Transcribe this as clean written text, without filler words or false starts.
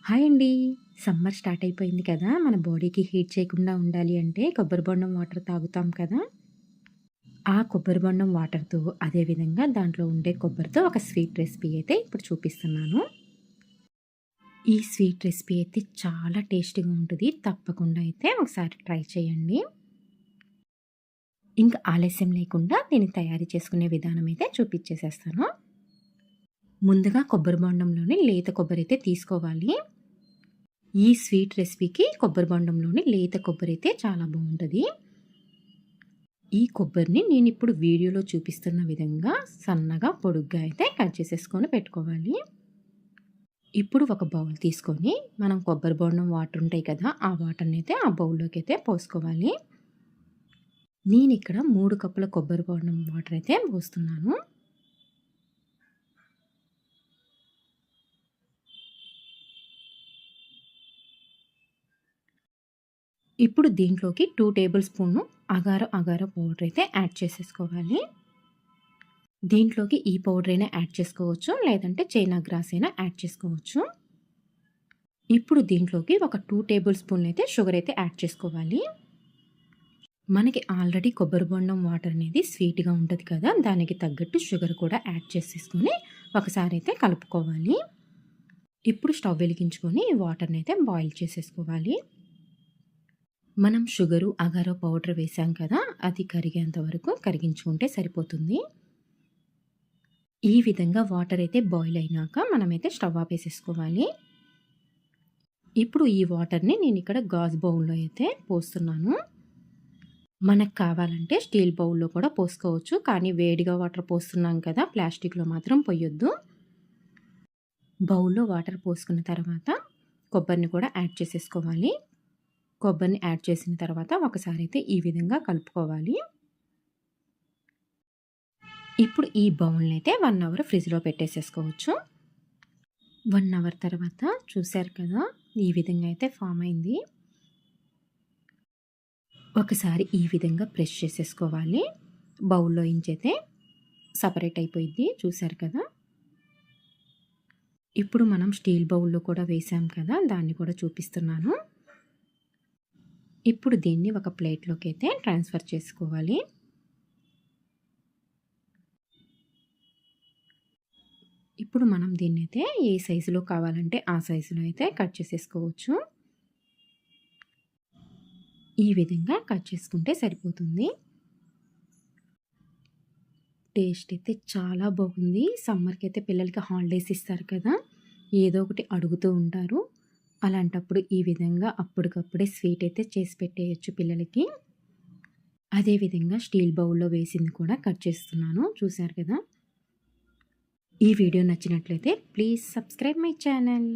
Hi అండి. Summer start అయిపోయింది కదా! మన బాడీకి హీట్ చేయకుండా ఉండాలి అంటే కొబ్బరి బొండం వాటర్ తాగుతాం కదా! ఆ కొబ్బరి బొండం వాటర్‌తో అదేవిధంగా దాంట్లో ఉండే కొబ్బరితో ఒక స్వీట్ రెసిపీ అయితే ఇప్పుడు చూపిస్తున్నాను. ఈ స్వీట్ రెసిపీ అయితే చాలా టేస్టీగా ఉంటది. తప్పకుండా అయితే ఒకసారి ట్రై చేయండి. ఇంకా ఆలస్యం లేకుండా దీన్ని తయారు చేసుకునే విధానం అయితే చూపించేసేస్తాను. ముందుగా కొబ్బరి బొండంలోని లేత కొబ్బరి అయితే తీసుకోవాలి. ఈ స్వీట్ రెసిపీకి కొబ్బరి బొండంలోని లేత కొబ్బరి అయితే చాలా బాగుంటుంది. ఈ కొబ్బరిని నేను ఇప్పుడు వీడియోలో చూపిస్తున్న విధంగా సన్నగా పొడుగ్గా అయితే కట్ చేసేసుకొని పెట్టుకోవాలి. ఇప్పుడు ఒక బౌల్ తీసుకొని మనం కొబ్బరి బొండం వాటర్ ఉంటాయి కదా, ఆ వాటర్ని అయితే ఆ బౌల్లోకి అయితే పోసుకోవాలి. నేను ఇక్కడ 3 కప్పుల కొబ్బరి బొండం వాటర్ అయితే పోస్తున్నాను. ఇప్పుడు దీంట్లోకి 2 టేబుల్ స్పూన్ అగారో పౌడర్ అయితే యాడ్ చేసేసుకోవాలి. దీంట్లోకి ఈ పౌడర్ అయినా యాడ్ చేసుకోవచ్చు, లేదంటే చైనా గ్రాస్ అయినా యాడ్ చేసుకోవచ్చు. ఇప్పుడు దీంట్లోకి ఒక 2 టేబుల్ స్పూన్లు అయితే షుగర్ అయితే యాడ్ చేసుకోవాలి. మనకి ఆల్రెడీ కొబ్బరి బొండం వాటర్ అనేది స్వీట్గా ఉంటుంది కదా, దానికి తగ్గట్టు షుగర్ కూడా యాడ్ చేసేసుకొని ఒకసారి అయితే కలుపుకోవాలి. ఇప్పుడు స్టవ్ వెలిగించుకొని ఈ వాటర్ని అయితే బాయిల్ చేసేసుకోవాలి. మనం షుగరు అగారో పౌడర్ వేసాం కదా, అది కరిగేంత వరకు కరిగించుకుంటే సరిపోతుంది. ఈ విధంగా వాటర్ అయితే బాయిల్ అయినాక మనమైతే స్టవ్ ఆపేసేసుకోవాలి. ఇప్పుడు ఈ వాటర్ని నేను ఇక్కడ గాజు బౌల్లో అయితే పోస్తున్నాను. మనకు కావాలంటే స్టీల్ బౌల్లో కూడా పోసుకోవచ్చు, కానీ వేడిగా వాటర్ పోస్తున్నాం కదా, ప్లాస్టిక్లో మాత్రం పోయొద్దు. బౌల్లో వాటర్ పోసుకున్న తర్వాత కొబ్బరిని కూడా యాడ్ చేసేసుకోవాలి. కొబ్బరిని యాడ్ చేసిన తర్వాత ఒకసారి అయితే ఈ విధంగా కలుపుకోవాలి. ఇప్పుడు ఈ బౌల్ని అయితే 1 అవర్ ఫ్రిడ్జ్లో పెట్టేసేసుకోవచ్చు. 1 అవర్ తర్వాత చూశారు కదా, ఈ విధంగా అయితే ఫామ్ అయింది. ఒకసారి ఈ విధంగా ప్రెస్ చేసేసుకోవాలి. బౌల్లో ఇంచైతే సపరేట్ అయిపోయింది, చూశారు కదా. ఇప్పుడు మనం స్టీల్ బౌల్లో కూడా వేసాం కదా, దాన్ని కూడా చూపిస్తున్నాను. ఇప్పుడు దీన్ని ఒక ప్లేట్లోకి అయితే ట్రాన్స్ఫర్ చేసుకోవాలి. ఇప్పుడు మనం దీన్ని అయితే ఏ సైజులో కావాలంటే ఆ సైజులో అయితే కట్ చేసేసుకోవచ్చు. ఈ విధంగా కట్ చేసుకుంటే సరిపోతుంది. టేస్ట్ అయితే చాలా బాగుంది. సమ్మర్కి అయితే పిల్లలకి హాలిడేస్ ఇస్తారు కదా, ఏదో ఒకటి అడుగుతూ ఉంటారు. అలాంటప్పుడు ఈ విధంగా అప్పటికప్పుడే స్వీట్ అయితే చేసి పెట్టేయచ్చు పిల్లలకి. అదేవిధంగా స్టీల్ బౌల్లో వేసింది కూడా కట్ చేస్తున్నాను, చూశారు కదా. ఈ వీడియో నచ్చినట్లయితే ప్లీజ్ సబ్స్క్రైబ్ మై ఛానల్.